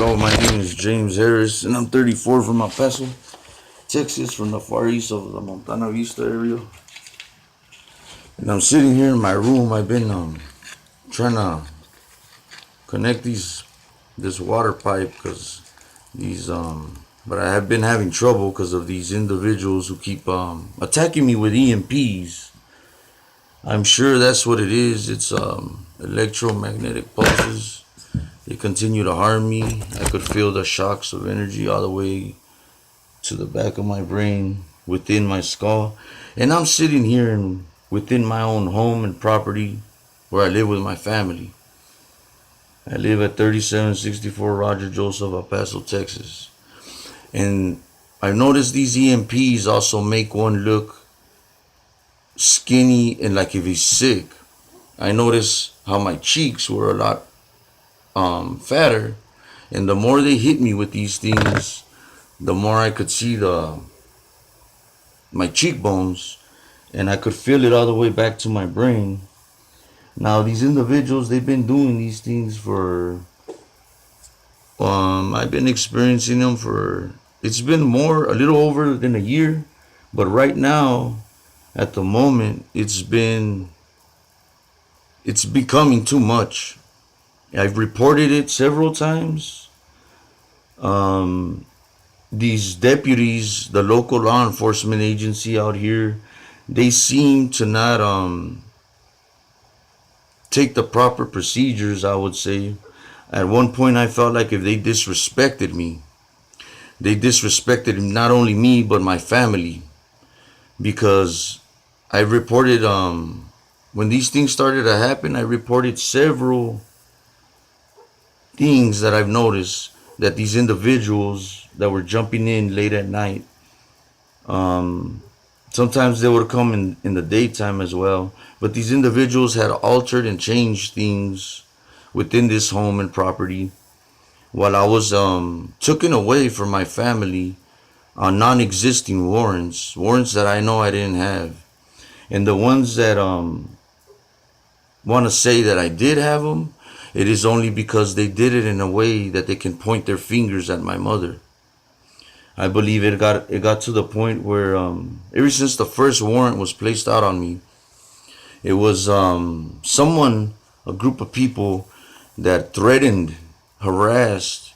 Hello, my name is James Harris, and I'm 34 from El Paso, Texas, from the far east of the Montana Vista area. And I'm sitting here in my room. I've been trying to connect this water pipe because but I have been having trouble because of these individuals who keep attacking me with EMPs. I'm sure that's what it is. It's electromagnetic pulses. They continue to harm me. I could feel the shocks of energy all the way to the back of my brain, within my skull. And I'm sitting here within my own home and property where I live with my family. I live at 3764 Roger Joseph, El Paso, Texas. And I've noticed these EMPs also make one look skinny and like if he's sick. I noticed how my cheeks were a lot fatter, and the more they hit me with these things, the more I could see my cheekbones, and I could feel it all the way back to my brain. Now these individuals, they've been doing these things for I've been experiencing them for, it's been a little over than a year, but right now at the moment it's becoming too much. I've reported it several times. These deputies, the local law enforcement agency out here, they seem to not take the proper procedures, I would say. At one point I felt like if they disrespected me, they disrespected not only me but my family, because I reported when these things started to happen, I reported several things that I've noticed, that these individuals that were jumping in late at night, sometimes they would come in the daytime as well, but these individuals had altered and changed things within this home and property while I was taken away from my family on non-existing warrants that I know I didn't have. And the ones that want to say that I did have them, it is only because they did it in a way that they can point their fingers at my mother. I believe it got to the point where ever since the first warrant was placed out on me, it was a group of people that threatened, harassed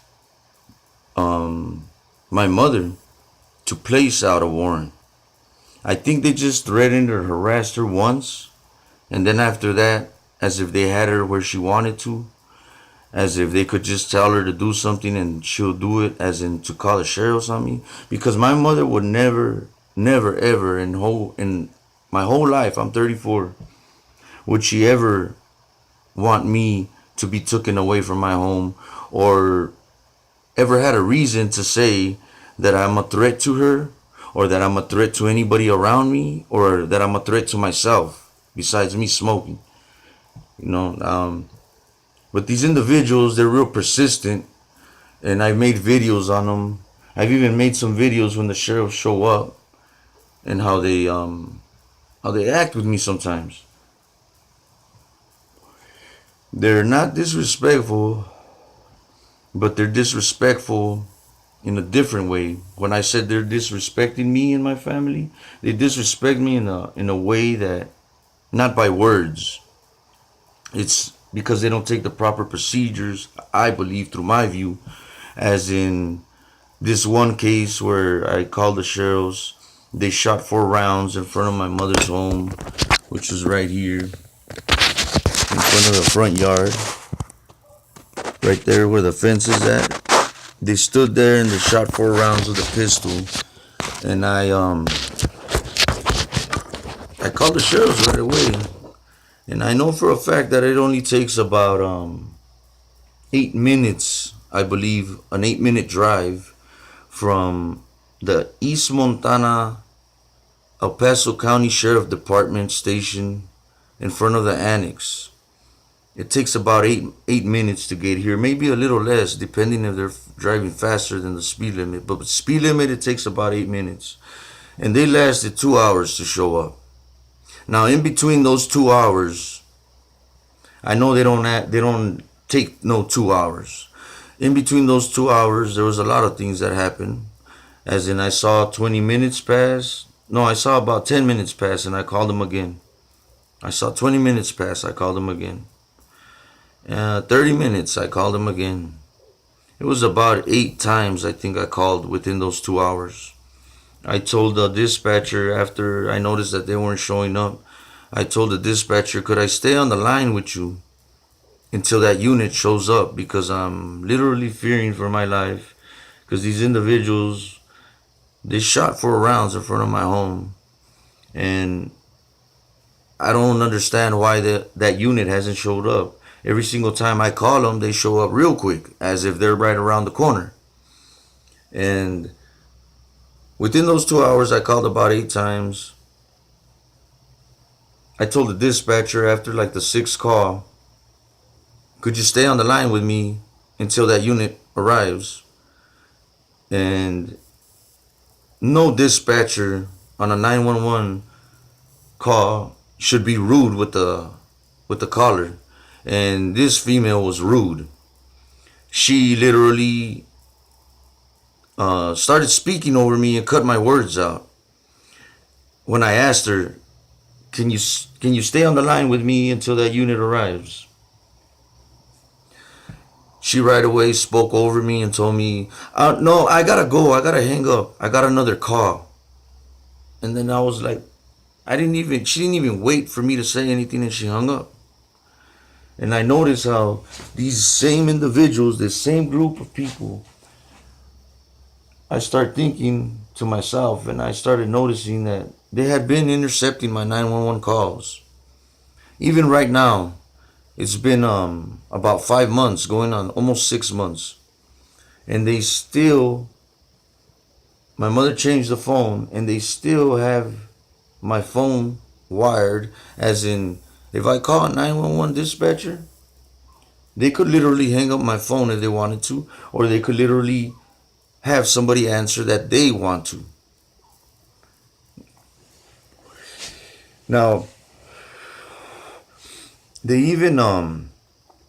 my mother to place out a warrant. I think they just threatened or harassed her once, and then after that, as if they had her where she wanted to, as if they could just tell her to do something and she'll do it, as in to call the sheriffs on me. Because my mother would never ever in my whole life, I'm 34, would she ever want me to be taken away from my home, or ever had a reason to say that I'm a threat to her, or that I'm a threat to anybody around me, or that I'm a threat to myself besides me smoking. But these individuals, they're real persistent, and I've made videos on them. I've even made some videos when the sheriffs show up and how they act with me sometimes. They're not disrespectful, but they're disrespectful in a different way. When I said they're disrespecting me and my family, they disrespect me in a way that, not by words. It's because they don't take the proper procedures, I believe, through my view. As in this one case where I called the sheriffs, they shot 4 rounds in front of my mother's home, which was right here, in front of the front yard, right there where the fence is at. They stood there and they shot 4 rounds with a pistol, and I called the sheriffs right away. And I know for a fact that it only takes about 8 minutes, I believe, an 8-minute drive from the East Montana El Paso County Sheriff Department station in front of the annex. It takes about 8 minutes to get here, maybe a little less, depending if they're driving faster than the speed limit. But speed limit, it takes about 8 minutes. And they lasted 2 hours to show up. Now, in between those 2 hours, I know they don't take no 2 hours. In between those 2 hours, there was a lot of things that happened. As in, I saw 20 minutes pass. No, I saw about 10 minutes pass, and I called him again. I saw 20 minutes pass, I called him again. 30 minutes, I called him again. It was about 8 times I think I called within those 2 hours. I told the dispatcher after I noticed that they weren't showing up. I told the dispatcher, could I stay on the line with you until that unit shows up? Because I'm literally fearing for my life. Because these individuals, they shot 4 rounds in front of my home. And I don't understand why that unit hasn't showed up. Every single time I call them, they show up real quick, as if they're right around the corner. And within those 2 hours, I called about 8 times. I told the dispatcher after like the 6th call, could you stay on the line with me until that unit arrives? And no dispatcher on a 911 call should be rude with the caller. And this female was rude. She literally started speaking over me and cut my words out. When I asked her, can you stay on the line with me until that unit arrives? She right away spoke over me and told me, no, I gotta go, I gotta hang up, I got another call. And then I was like, she didn't even wait for me to say anything, and she hung up. And I noticed how these same individuals, this same group of people, I started thinking to myself, and I started noticing that they had been intercepting my 911 calls. Even right now, it's been about 5 months, going on almost 6 months. And they still, my mother changed the phone, and they still have my phone wired, as in, if I call a 911 dispatcher, they could literally hang up my phone if they wanted to, or they could literally have somebody answer that they want to. Now, they even,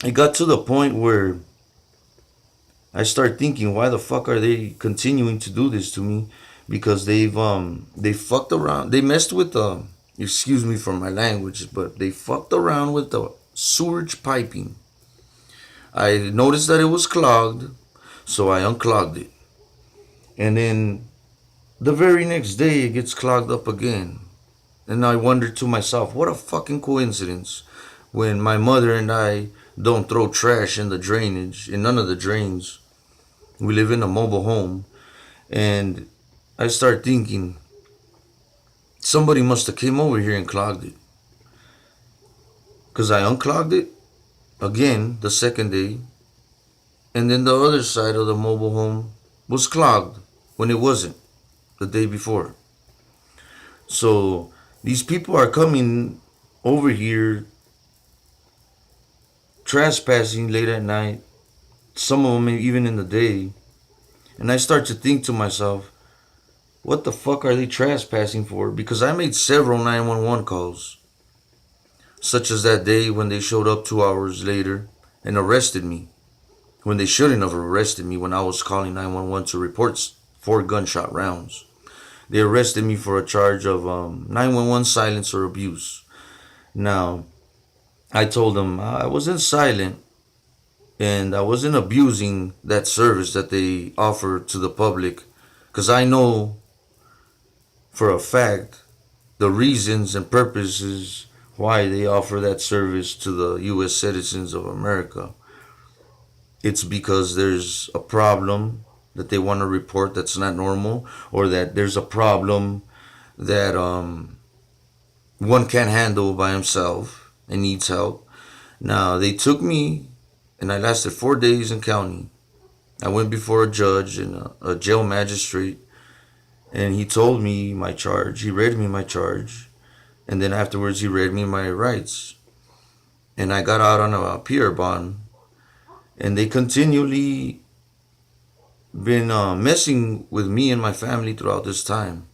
it got to the point where I start thinking, why the fuck are they continuing to do this to me? Because they fucked around, they messed with excuse me for my language, but they fucked around with the sewage piping. I noticed that it was clogged, so I unclogged it. And then the very next day, it gets clogged up again. And I wondered to myself, what a fucking coincidence, when my mother and I don't throw trash in the drainage, in none of the drains. We live in a mobile home. And I start thinking, somebody must have came over here and clogged it. Because I unclogged it again the second day. And then the other side of the mobile home was clogged when it wasn't the day before. So these people are coming over here trespassing late at night, some of them even in the day. And I start to think to myself, what the fuck are they trespassing for? Because I made several 911 calls, such as that day when they showed up 2 hours later and arrested me, when they shouldn't have arrested me when I was calling 911 to report 4 gunshot rounds. They arrested me for a charge of 911 silence or abuse. Now, I told them I wasn't silent and I wasn't abusing that service that they offer to the public, because I know for a fact the reasons and purposes why they offer that service to the U.S. citizens of America. It's because there's a problem that they want to report that's not normal, or that there's a problem that one can't handle by himself and needs help. Now, they took me, and I lasted 4 days in county. I went before a judge and a jail magistrate, and he told me my charge. He read me my charge, and then afterwards he read me my rights. And I got out on a PR bond, and they continually been messing with me and my family throughout this time.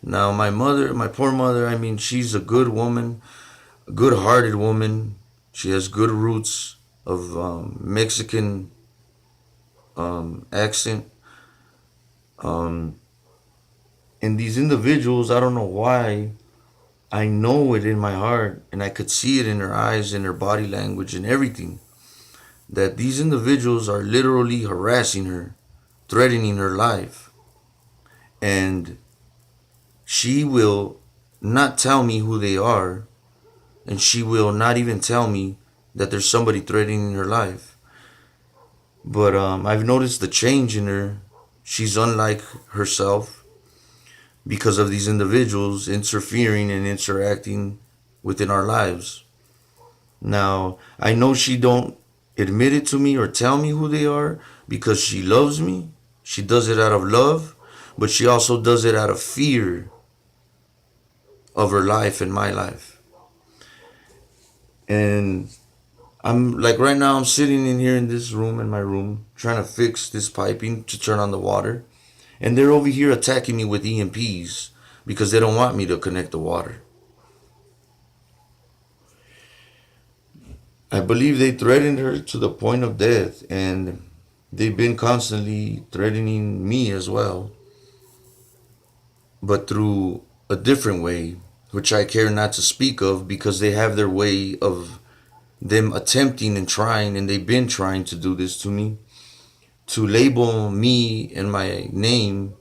Now, my mother, my poor mother, I mean, she's a good woman, a good-hearted woman. She has good roots of Mexican accent. And these individuals, I don't know why, I know it in my heart, and I could see it in their eyes, in their body language, and everything, that these individuals are literally harassing her, threatening her life. And she will not tell me who they are, and she will not even tell me that there's somebody threatening her life. But I've noticed the change in her. She's unlike herself because of these individuals interfering and interacting within our lives. Now, I know she don't admit it to me or tell me who they are because she loves me. She does it out of love, but she also does it out of fear of her life and my life. And I'm like, right now I'm sitting in here in this room, in my room, trying to fix this piping to turn on the water. And they're over here attacking me with EMPs because they don't want me to connect the water. I believe they threatened her to the point of death, and they've been constantly threatening me as well, but through a different way, which I care not to speak of because they have their way of them attempting and trying, and they've been trying to do this to me, to label me and my name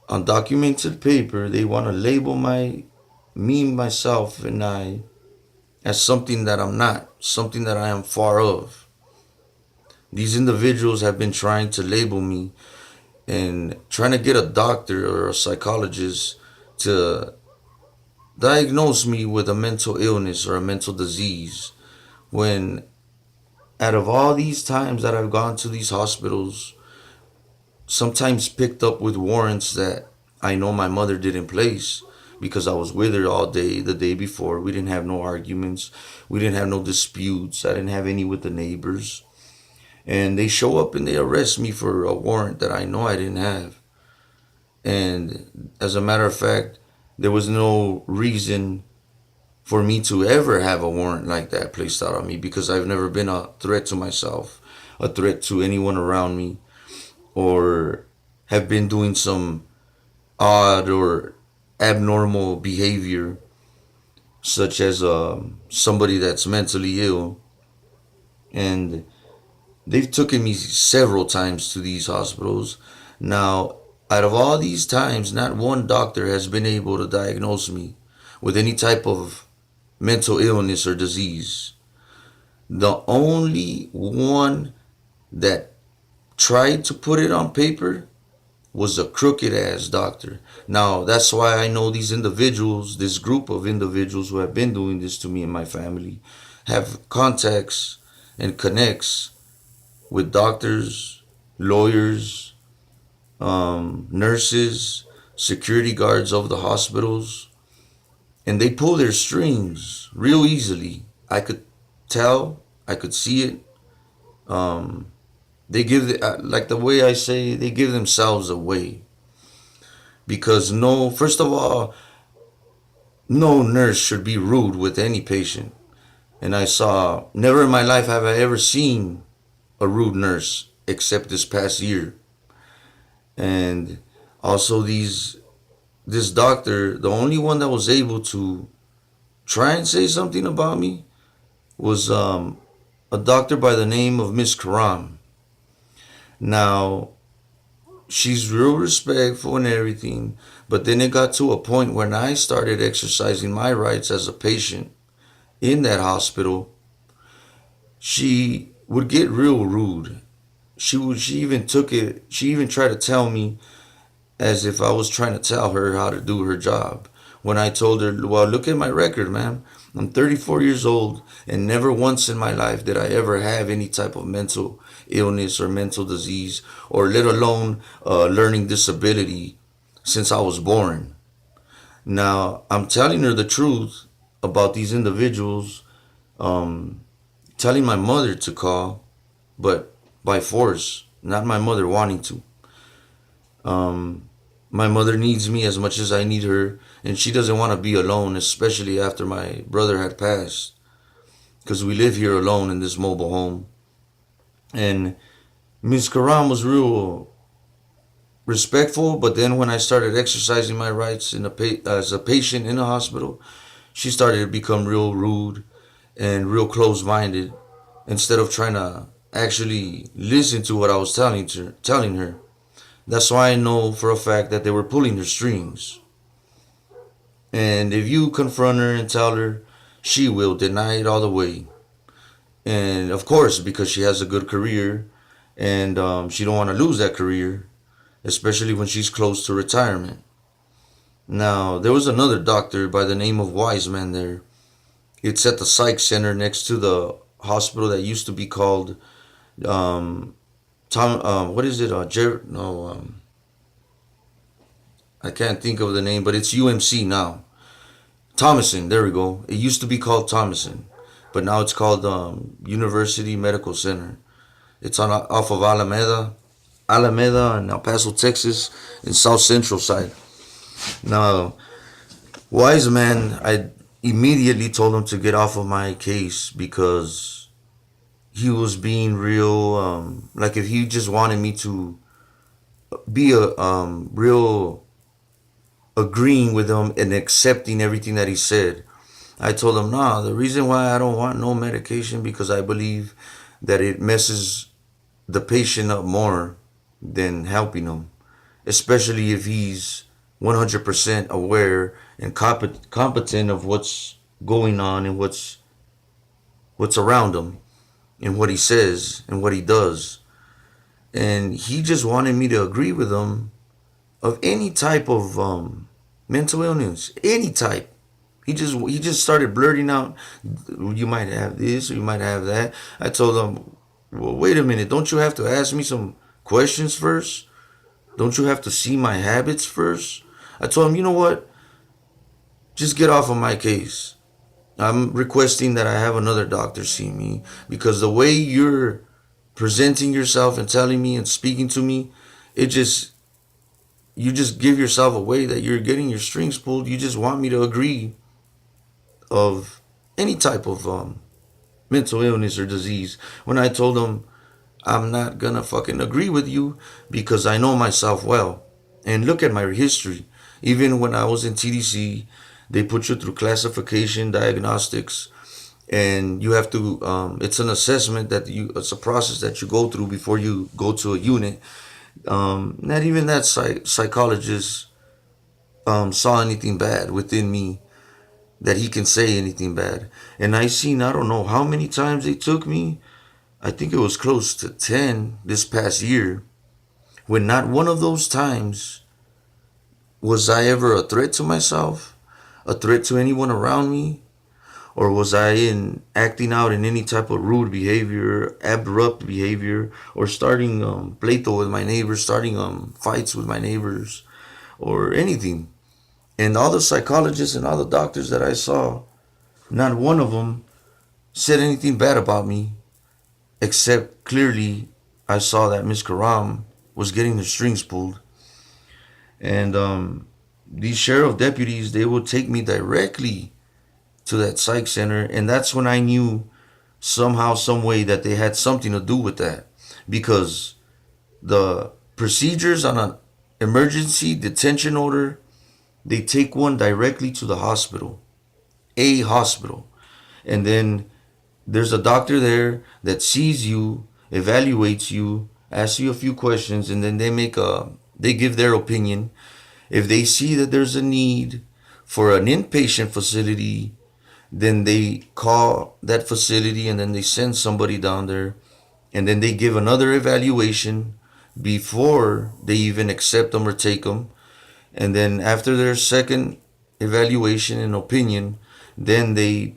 on documented paper. They want to label me, myself, and I as something that I'm not, something that I am far of. These individuals have been trying to label me and trying to get a doctor or a psychologist to diagnose me with a mental illness or a mental disease, when out of all these times that I've gone to these hospitals, sometimes picked up with warrants that I know my mother didn't place because I was with her all day the day before. We didn't have no arguments. We didn't have no disputes. I didn't have any with the neighbors. And they show up and they arrest me for a warrant that I know I didn't have. And as a matter of fact, there was no reason for me to ever have a warrant like that placed out on me because I've never been a threat to myself, a threat to anyone around me, or have been doing some odd or abnormal behavior, such as somebody that's mentally ill. And they've taken me several times to these hospitals. Now, out of all these times, not one doctor has been able to diagnose me with any type of mental illness or disease. The only one that tried to put it on paper was a crooked ass doctor. Now, that's why I know these individuals, this group of individuals who have been doing this to me and my family, have contacts and connects with doctors, lawyers, nurses, security guards of the hospitals, and they pull their strings real easily. I could tell, I could see it. They give, like the way I say, they give themselves away. Because first of all, no nurse should be rude with any patient. And never in my life have I ever seen a rude nurse except this past year. And also this doctor, the only one that was able to try and say something about me was a doctor by the name of Miss Karam. Now, she's real respectful and everything, but then it got to a point when I started exercising my rights as a patient in that hospital. She would get real rude. She even tried to tell me as if I was trying to tell her how to do her job. When I told her, well, look at my record, ma'am. I'm 34 years old, and never once in my life did I ever have any type of mental illness or mental disease, or let alone learning disability since I was born. Now, I'm telling her the truth about these individuals, telling my mother to call, but by force, not my mother wanting to. My mother needs me as much as I need her, and she doesn't want to be alone, especially after my brother had passed, because we live here alone in this mobile home. And Miss Karam was real respectful, but then when I started exercising my rights as a patient in the hospital, she started to become real rude and real close-minded instead of trying to actually listen to what I was telling her. That's why I know for a fact that they were pulling her strings. And if you confront her and tell her, she will deny it all the way. And of course, because she has a good career, and she don't want to lose that career, especially when she's close to retirement. Now, there was another doctor by the name of Wiseman there. It's at the psych center next to the hospital that used to be called what is it? I can't think of the name, but it's UMC now. Thomason, there we go. It used to be called Thomason, but now it's called University Medical Center. It's on off of Alameda and El Paso, Texas, in South Central side. Now, Wise man, I immediately told him to get off of my case because he was being real. Like if he just wanted me to be a real agreeing with him and accepting everything that he said. I told him, nah, the reason why I don't want no medication because I believe that it messes the patient up more than helping him, especially if he's 100% aware and competent of what's going on and what's around him and what he says and what he does. And he just wanted me to agree with him of any type of mental illness, any type. He just started blurting out, you might have this or you might have that. I told him, well, wait a minute, don't you have to ask me some questions first? Don't you have to see my habits first? I told him, you know what? Just get off of my case. I'm requesting that I have another doctor see me because the way you're presenting yourself and telling me and speaking to me, you just give yourself away that you're getting your strings pulled. You just want me to agree of any type of mental illness or disease. When I told him I'm not gonna fucking agree with you because I know myself well. And look at my history. Even when I was in TDC, they put you through classification, diagnostics, and you have to. It's an assessment it's a process that you go through before you go to a unit. Not even that psychologist saw anything bad within me that he can say anything bad. And I don't know how many times they took me. I think it was close to 10 this past year, when not one of those times was I ever a threat to myself, a threat to anyone around me, or was I acting out in any type of rude behavior, abrupt behavior, or starting pleito with my neighbors, starting fights with my neighbors, or anything. And all the psychologists and all the doctors that I saw, not one of them said anything bad about me, except clearly I saw that Miss Karam was getting her strings pulled. And these sheriff deputies, they would take me directly to that psych center, and that's when I knew somehow, some way that they had something to do with that, because the procedures on an emergency detention order, they take one directly to the hospital, and then there's a doctor there that sees you, evaluates you, asks you a few questions, and then they give their opinion. If they see that there's a need for an inpatient facility, then they call that facility and then they send somebody down there, and then they give another evaluation before they even accept them or take them. And then after their second evaluation and opinion, then they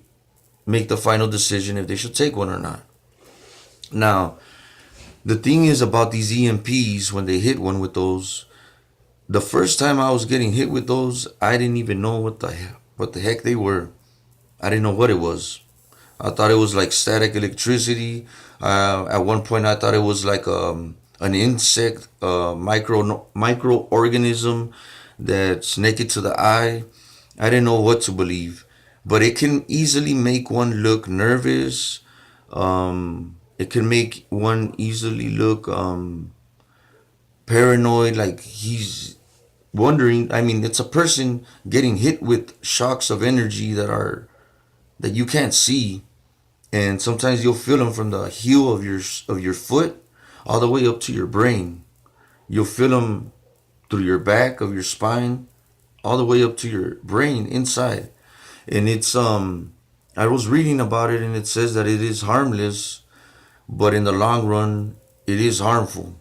make the final decision if they should take one or not. Now, the thing is about these EMPs, when they hit one with those, the first time I was getting hit with those, I didn't even know what the heck they were. I didn't know what it was. I thought it was like static electricity. At one point, I thought it was like an insect, microorganism that's naked to the eye. I didn't know what to believe, but it can easily make one look nervous, it can make one easily look paranoid, like he's wondering. I mean, it's a person getting hit with shocks of energy that you can't see, and sometimes you'll feel them from the heel of your foot all the way up to your brain. You'll feel them through your back of your spine all the way up to your brain inside. And it's I was reading about it, and it says that it is harmless, but in the long run it is harmful.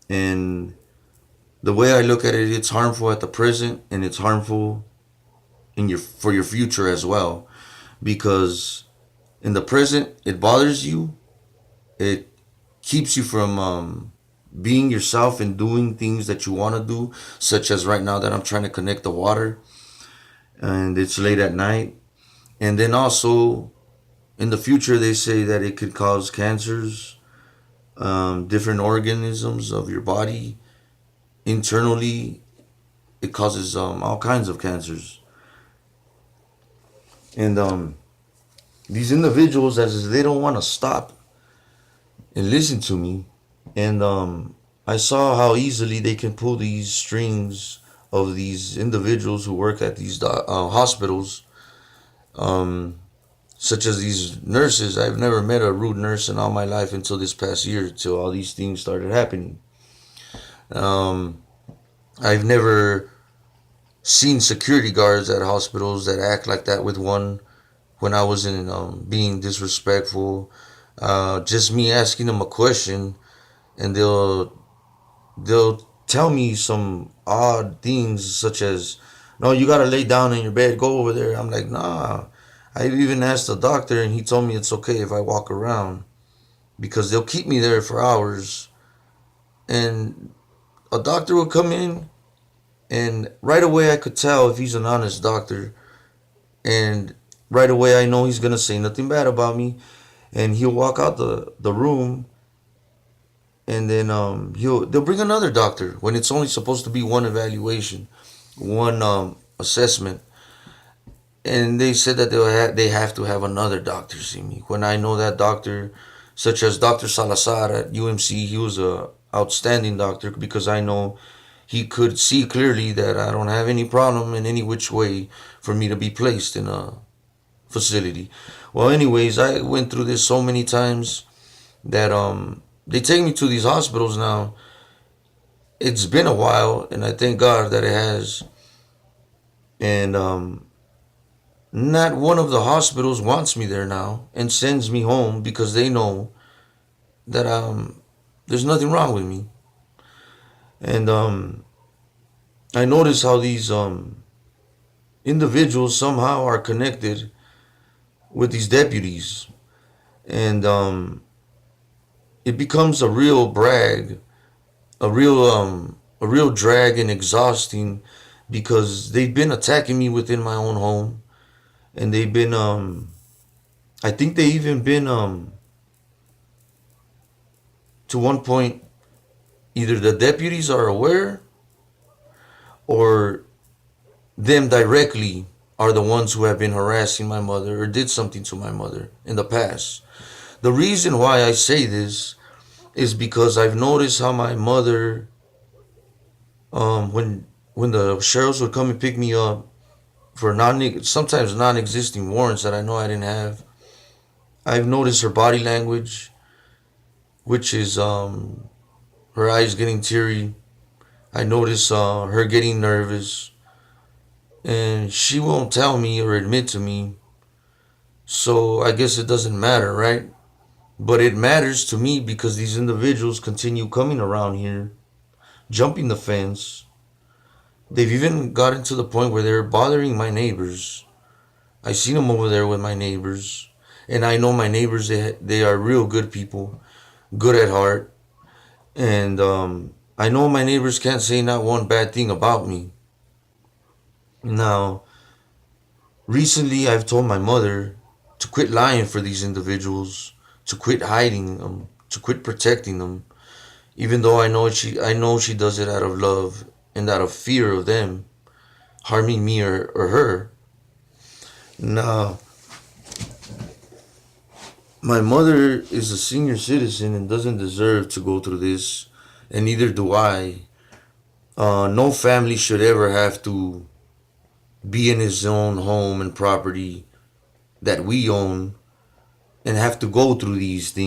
And the way I look at it, it's harmful at the present, and it's harmful in your for your future as well, because in the present it bothers you. It keeps you from being yourself and doing things that you want to do, such as right now that I'm trying to connect the water and it's late at night. And then also in the future, they say that it could cause cancers, different organisms of your body. Internally, it causes all kinds of cancers. And these individuals, as they don't want to stop and listen to me, and I saw how easily they can pull these strings of these individuals who work at these hospitals, such as these nurses. I've never met a rude nurse in all my life until this past year, till all these things started happening. I've never seen security guards at hospitals that act like that with one when I was in being disrespectful. Just me asking them a question, and they'll tell me some odd things such as, "No, you gotta lay down in your bed. Go over there." I'm like, "Nah." I even asked the doctor, and he told me it's okay if I walk around, because they'll keep me there for hours. And a doctor will come in, and right away I could tell if he's an honest doctor, and right away I know he's gonna say nothing bad about me, and he'll walk out the room, and then they'll bring another doctor when it's only supposed to be one evaluation, one assessment, and they said that they have to have another doctor see me when I know that doctor, such as Dr. Salazar at UMC. He was a outstanding doctor, because I know he could see clearly that I don't have any problem in any which way for me to be placed in a facility. Well, anyways, I went through this so many times that they take me to these hospitals now. It's been a while, and I thank God that it has. And not one of the hospitals wants me there now and sends me home, because they know that there's nothing wrong with me. And I notice how these individuals somehow are connected with these deputies, and it becomes a real brag, a real drag and exhausting, because they've been attacking me within my own home, and they've been I think they even been to one point, either the deputies are aware, or them directly are the ones who have been harassing my mother or did something to my mother in the past. The reason why I say this is because I've noticed how my mother, when the sheriffs would come and pick me up for sometimes non-existing warrants that I know I didn't have, I've noticed her body language, which is her eyes getting teary. I notice her getting nervous, and she won't tell me or admit to me. So I guess it doesn't matter, right? But it matters to me, because these individuals continue coming around here, jumping the fence. They've even gotten to the point where they're bothering my neighbors. I seen them over there with my neighbors, and I know my neighbors, they are real good people, good at heart. And I know my neighbors can't say not one bad thing about me. Now, recently I've told my mother to quit lying for these individuals, to quit hiding them, to quit protecting them, even though I know she does it out of love and out of fear of them harming me or her. Now, My mother is a senior citizen and doesn't deserve to go through this, and neither do I. No family should ever have to be in his own home and property that we own and have to go through these things.